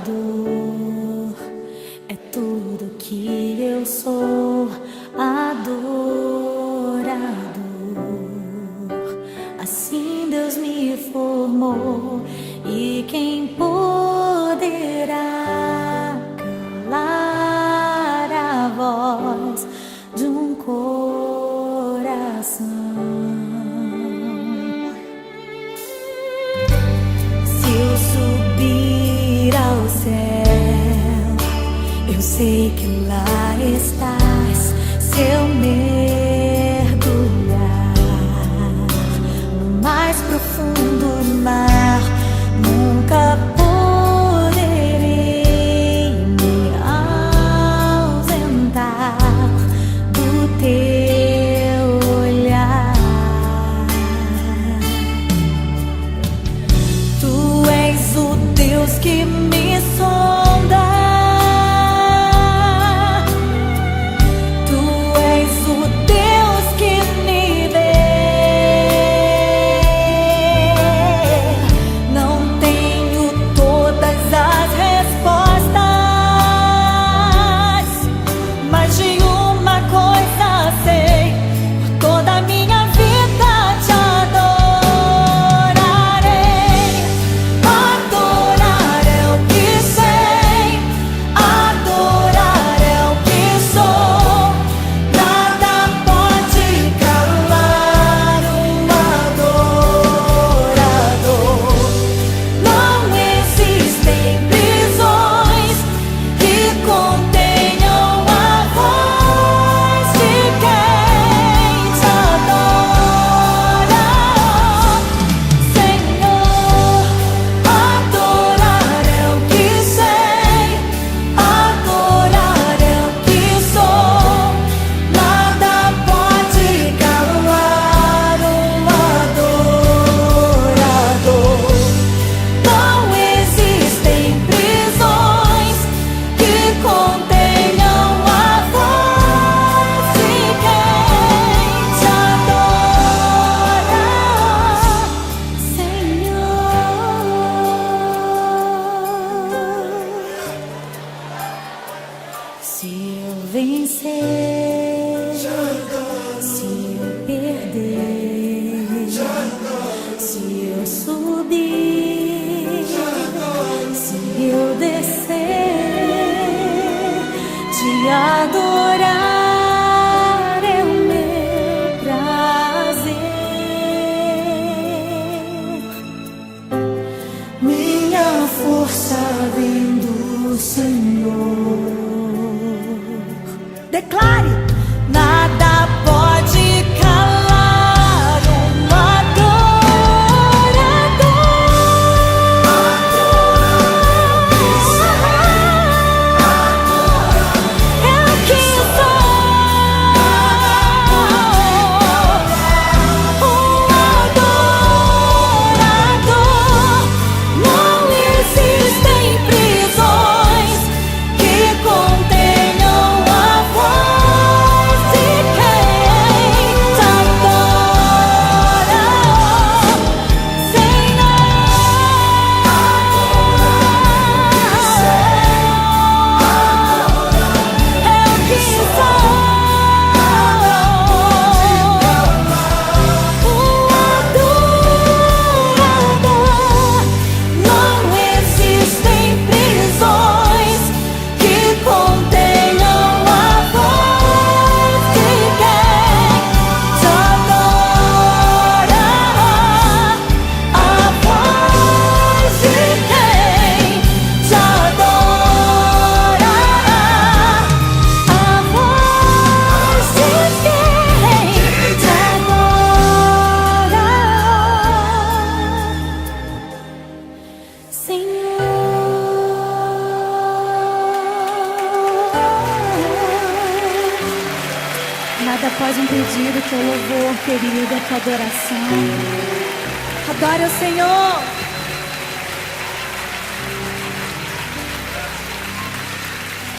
Adorador é tudo que eu sou. Adorador, assim Deus me formou. E quem poderá calar a voz de um coração? Se eu subir ao céu, eu sei que lá estás. Se eu mergulhar no mais profundo mar, nunca poderei me ausentar do teu olhar. Tu és o Deus que me sonda. Tu és o Deus que me vê. Não tenho todas as respostas, mas de uma coisa sei: por toda a minha vida te adorarei. Adorar é o que sei, adorar é o que sou. Nada pode calar um adorador. Não existem prisões que contenham a voz de quem te adora, Senhor. Adorar é o que sei, adorar é o que sou. Nada pode calar um adorador. Não existem prisões que contenham a voz de quem te adora, Senhor. Se eu vencer, se eu perder, se eu subir, se eu descer, te adorar é o meu prazer. Minha força vem do Senhor. Declare: nada pode calar um adorador. É o que sou. Um adorador. Não existem prisões que contenham a voz obrigada. Após um pedido, teu louvor, querido, a tua adoração. Adore o Senhor.